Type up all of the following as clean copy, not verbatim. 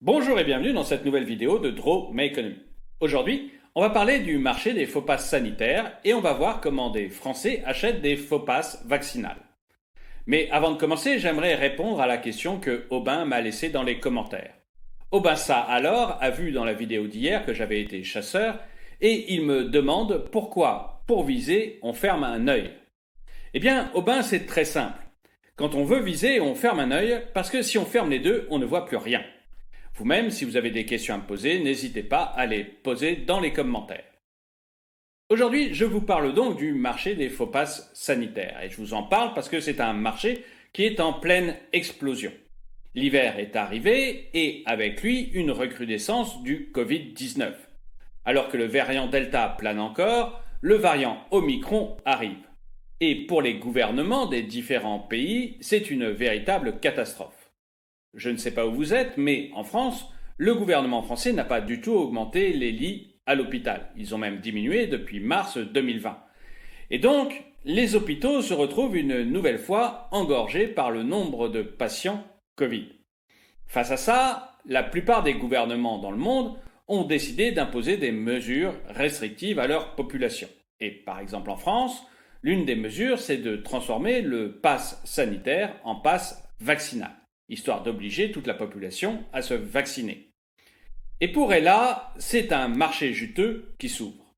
Bonjour et bienvenue dans cette nouvelle vidéo de Draw My Economy. Aujourd'hui, on va parler du marché des faux passes sanitaires et on va voir comment des Français achètent des faux passes vaccinales. Mais avant de commencer, j'aimerais répondre à la question que Aubin m'a laissée dans les commentaires. Aubin Ça alors a vu dans la vidéo d'hier que j'avais été chasseur et il me demande pourquoi, pour viser, on ferme un œil. Eh bien, Aubin, c'est très simple. Quand on veut viser, on ferme un œil parce que si on ferme les deux, on ne voit plus rien. Vous-même, si vous avez des questions à me poser, n'hésitez pas à les poser dans les commentaires. Aujourd'hui, je vous parle donc du marché des faux passes sanitaires. Et je vous en parle parce que c'est un marché qui est en pleine explosion. L'hiver est arrivé et avec lui une recrudescence du Covid-19. Alors que le variant Delta plane encore, le variant Omicron arrive. Et pour les gouvernements des différents pays, c'est une véritable catastrophe. Je ne sais pas où vous êtes, mais en France, le gouvernement français n'a pas du tout augmenté les lits à l'hôpital. Ils ont même diminué depuis mars 2020. Et donc, les hôpitaux se retrouvent une nouvelle fois engorgés par le nombre de patients Covid. Face à ça, la plupart des gouvernements dans le monde ont décidé d'imposer des mesures restrictives à leur population. Et par exemple en France, l'une des mesures, c'est de transformer le pass sanitaire en pass vaccinal, histoire d'obliger toute la population à se vacciner. Et pour Ella, c'est un marché juteux qui s'ouvre.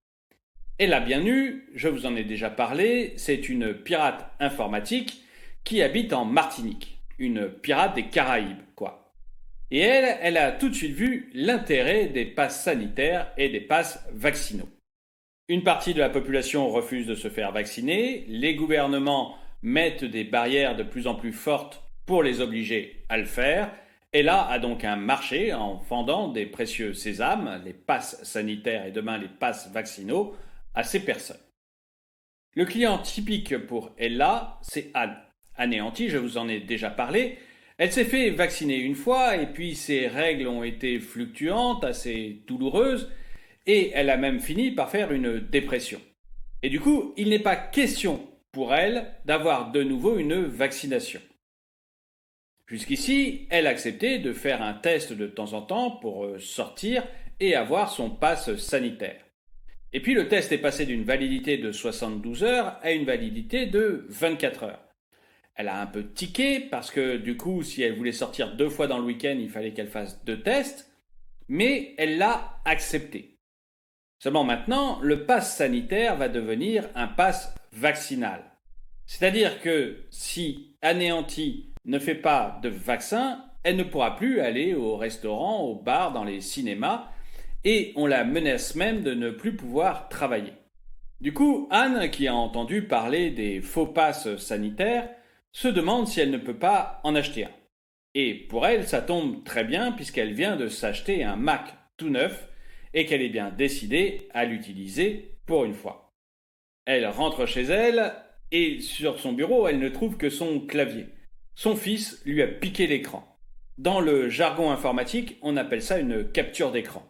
Ella bien eu, je vous en ai déjà parlé, c'est une pirate informatique qui habite en Martinique, une pirate des Caraïbes, quoi. Et elle a tout de suite vu l'intérêt des passes sanitaires et des passes vaccinaux. Une partie de la population refuse de se faire vacciner, les gouvernements mettent des barrières de plus en plus fortes pour les obliger à le faire. Ella a donc un marché en vendant des précieux sésames, les passes sanitaires et demain les passes vaccinaux, à ces personnes. Le client typique pour Ella, c'est Anne. Anéantie, je vous en ai déjà parlé. Elle s'est fait vacciner une fois et puis ses règles ont été fluctuantes, assez douloureuses, et elle a même fini par faire une dépression. Et du coup, il n'est pas question pour elle d'avoir de nouveau une vaccination. Jusqu'ici, elle acceptait de faire un test de temps en temps pour sortir et avoir son pass sanitaire. Et puis le test est passé d'une validité de 72 heures à une validité de 24 heures. Elle a un peu tiqué parce que du coup, si elle voulait sortir 2 fois dans le week-end, il fallait qu'elle fasse 2 tests, mais elle l'a accepté. Seulement maintenant, le pass sanitaire va devenir un pass vaccinal. C'est-à-dire que si Anéantie ne fait pas de vaccin, elle ne pourra plus aller au restaurant, au bar, dans les cinémas, et on la menace même de ne plus pouvoir travailler. Du coup, Anne, qui a entendu parler des faux passes sanitaires, se demande si elle ne peut pas en acheter un. Et pour elle, ça tombe très bien puisqu'elle vient de s'acheter un Mac tout neuf et qu'elle est bien décidée à l'utiliser pour une fois. Elle rentre chez elle et sur son bureau, elle ne trouve que son clavier. Son fils lui a piqué l'écran. Dans le jargon informatique, on appelle ça une capture d'écran.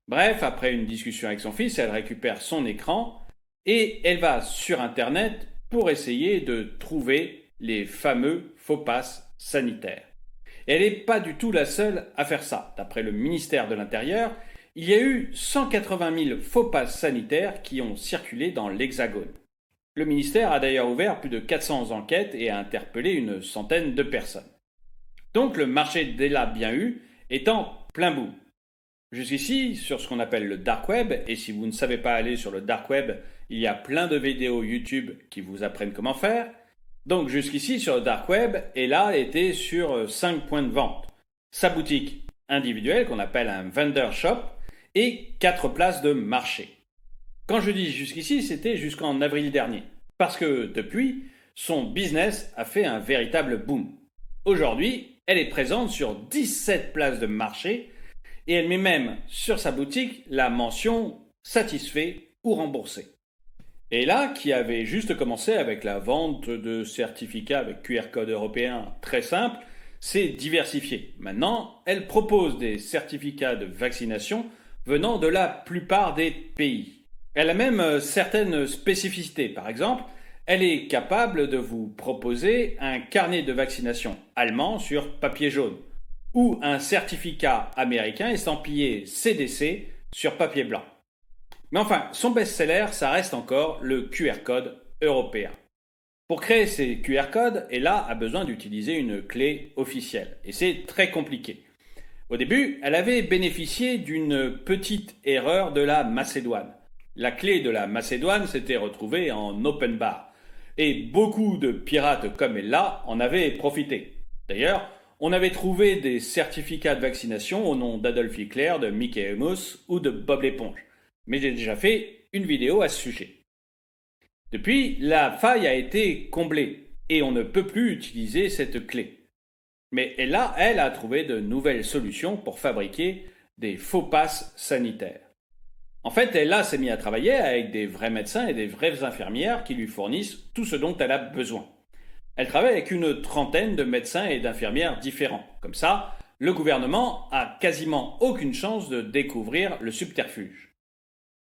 Bref, après une discussion avec son fils, elle récupère son écran et elle va sur Internet pour essayer de trouver les fameux faux passes sanitaires. Et elle n'est pas du tout la seule à faire ça. D'après le ministère de l'Intérieur, il y a eu 180 000 faux passes sanitaires qui ont circulé dans l'Hexagone. Le ministère a d'ailleurs ouvert plus de 400 enquêtes et a interpellé une centaine de personnes. Donc le marché d'Ella bien eu est en plein boom. Jusqu'ici, sur ce qu'on appelle le dark web, et si vous ne savez pas aller sur le dark web, il y a plein de vidéos YouTube qui vous apprennent comment faire. Donc jusqu'ici, sur le dark web, Ella était sur 5 points de vente. Sa boutique individuelle, qu'on appelle un vendor shop, et 4 places de marché. Quand je dis jusqu'ici, c'était jusqu'en avril dernier. Parce que depuis, son business a fait un véritable boom. Aujourd'hui, elle est présente sur 17 places de marché et elle met même sur sa boutique la mention satisfait ou remboursé. Et là, qui avait juste commencé avec la vente de certificats avec QR code européen très simple, s'est diversifiée. Maintenant, elle propose des certificats de vaccination venant de la plupart des pays. Elle a même certaines spécificités. Par exemple, elle est capable de vous proposer un carnet de vaccination allemand sur papier jaune, ou un certificat américain estampillé CDC sur papier blanc. Mais enfin, son best-seller, ça reste encore le QR code européen. Pour créer ces QR codes, Ella a besoin d'utiliser une clé officielle, et c'est très compliqué. Au début, elle avait bénéficié d'une petite erreur de la Macédoine. La clé de la Macédoine s'était retrouvée en open bar, et beaucoup de pirates comme Ella en avaient profité. D'ailleurs, on avait trouvé des certificats de vaccination au nom d'Adolf Hitler, de Mickey Mouse ou de Bob l'éponge. Mais j'ai déjà fait une vidéo à ce sujet. Depuis, la faille a été comblée et on ne peut plus utiliser cette clé. Mais Ella, elle, a trouvé de nouvelles solutions pour fabriquer des faux passes sanitaires. En fait, Ella s'est mise à travailler avec des vrais médecins et des vraies infirmières qui lui fournissent tout ce dont elle a besoin. Elle travaille avec une trentaine de médecins et d'infirmières différents. Comme ça, le gouvernement a quasiment aucune chance de découvrir le subterfuge.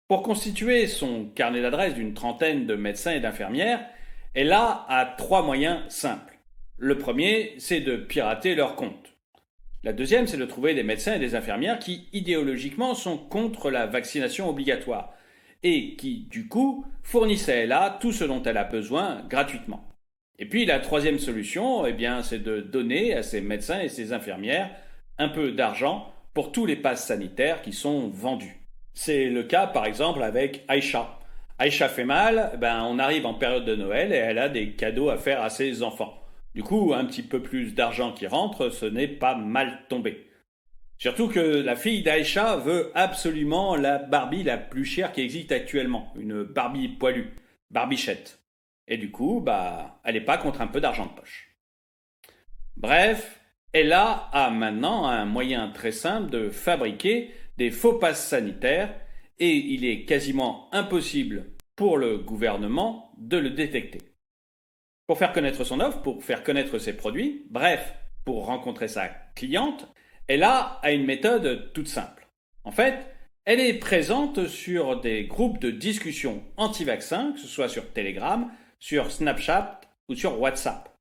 Pour constituer son carnet d'adresses d'une trentaine de médecins et d'infirmières, Ella a 3 moyens simples. Le premier, c'est de pirater leurs comptes. La deuxième, c'est de trouver des médecins et des infirmières qui, idéologiquement, sont contre la vaccination obligatoire et qui, du coup, fournissent à Ella tout ce dont elle a besoin gratuitement. Et puis, la troisième solution, c'est de donner à ces médecins et ces infirmières un peu d'argent pour tous les passes sanitaires qui sont vendus. C'est le cas par exemple avec Aïcha. Aïcha fait mal, on arrive en période de Noël et elle a des cadeaux à faire à ses enfants. Du coup, un petit peu plus d'argent qui rentre, ce n'est pas mal tombé. Surtout que la fille d'Aïcha veut absolument la Barbie la plus chère qui existe actuellement, une Barbie poilue, Barbichette. Et du coup, elle n'est pas contre un peu d'argent de poche. Bref, Ella a maintenant un moyen très simple de fabriquer des faux passes sanitaires et il est quasiment impossible pour le gouvernement de le détecter. Pour faire connaître son offre, pour faire connaître ses produits, bref, pour rencontrer sa cliente, Ella a une méthode toute simple. En fait, elle est présente sur des groupes de discussion anti-vaccins, que ce soit sur Telegram, sur Snapchat ou sur WhatsApp.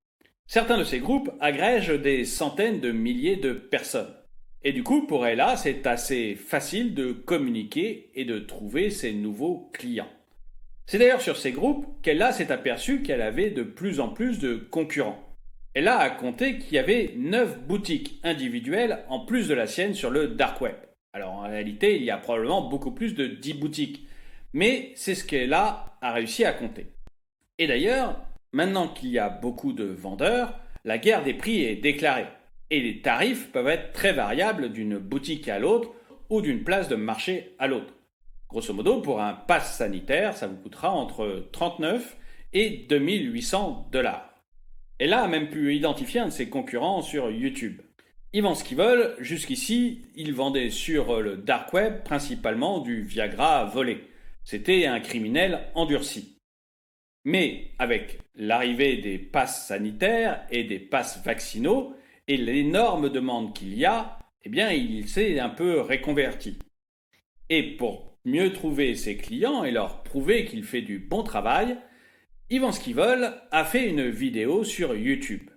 Certains de ces groupes agrègent des centaines de milliers de personnes. Et du coup, pour Ella, c'est assez facile de communiquer et de trouver ses nouveaux clients. C'est d'ailleurs sur ces groupes qu'Ella s'est aperçue qu'elle avait de plus en plus de concurrents. Ella a compté qu'il y avait 9 boutiques individuelles en plus de la sienne sur le dark web. Alors en réalité, il y a probablement beaucoup plus de 10 boutiques. Mais c'est ce qu'Ella a réussi à compter. Et d'ailleurs, maintenant qu'il y a beaucoup de vendeurs, la guerre des prix est déclarée. Et les tarifs peuvent être très variables d'une boutique à l'autre ou d'une place de marché à l'autre. Grosso modo, pour un pass sanitaire, ça vous coûtera entre 39 et 2800 $. Et là, a même pu identifier un de ses concurrents sur YouTube. Ils vendent ce qu'ils veulent, jusqu'ici, ils vendaient sur le dark web principalement du Viagra volé. C'était un criminel endurci. Mais avec l'arrivée des passes sanitaires et des passes vaccinaux, et l'énorme demande qu'il y a, il s'est un peu réconverti. Et pour mieux trouver ses clients et leur prouver qu'il fait du bon travail, Yvan Skivol a fait une vidéo sur YouTube.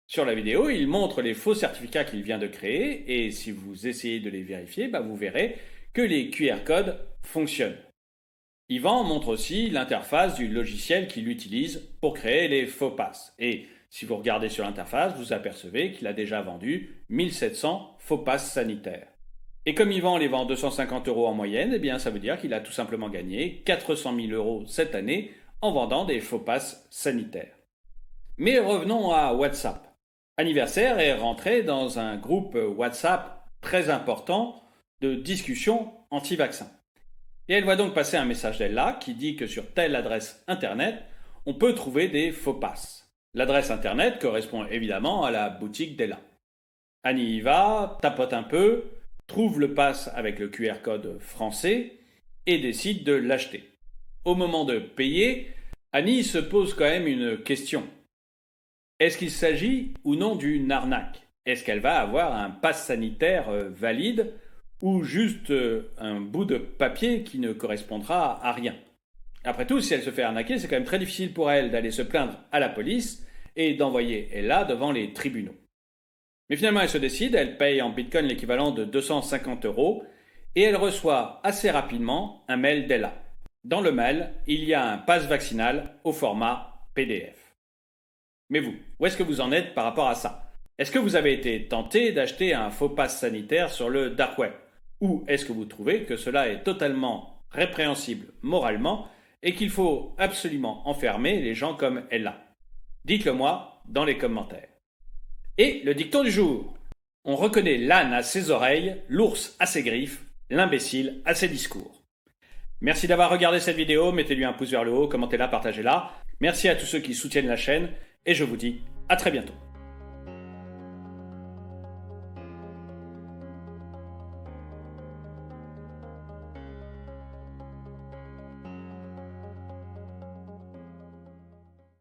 Sur la vidéo, il montre les faux certificats qu'il vient de créer et si vous essayez de les vérifier, vous verrez que les QR codes fonctionnent. Yvan montre aussi l'interface du logiciel qu'il utilise pour créer les faux passes. Et si vous regardez sur l'interface, vous apercevez qu'il a déjà vendu 1700 faux passes sanitaires. Et comme Yvan les vend 250 € en moyenne, ça veut dire qu'il a tout simplement gagné 400 000 € cette année en vendant des faux passes sanitaires. Mais revenons à WhatsApp. Anniversaire est rentré dans un groupe WhatsApp très important de discussion anti-vaccin. Et elle voit donc passer un message d'Ella qui dit que sur telle adresse internet, on peut trouver des faux passes. L'adresse internet correspond évidemment à la boutique d'Ella. Annie y va, tapote un peu, trouve le pass avec le QR code français et décide de l'acheter. Au moment de payer, Annie se pose quand même une question. Est-ce qu'il s'agit ou non d'une arnaque? Est-ce qu'elle va avoir un pass sanitaire valide ou juste un bout de papier qui ne correspondra à rien? Après tout, si elle se fait arnaquer, c'est quand même très difficile pour elle d'aller se plaindre à la police et d'envoyer Ella devant les tribunaux. Mais finalement, elle se décide, elle paye en bitcoin l'équivalent de 250 euros et elle reçoit assez rapidement un mail d'Ella. Dans le mail, il y a un pass vaccinal au format PDF. Mais vous, où est-ce que vous en êtes par rapport à ça? Est-ce que vous avez été tenté d'acheter un faux pass sanitaire sur le dark web? Ou est-ce que vous trouvez que cela est totalement répréhensible moralement et qu'il faut absolument enfermer les gens comme Ella? Dites-le moi dans les commentaires. Et le dicton du jour. On reconnaît l'âne à ses oreilles, l'ours à ses griffes, l'imbécile à ses discours. Merci d'avoir regardé cette vidéo, mettez-lui un pouce vers le haut, commentez-la, partagez-la. Merci à tous ceux qui soutiennent la chaîne et je vous dis à très bientôt.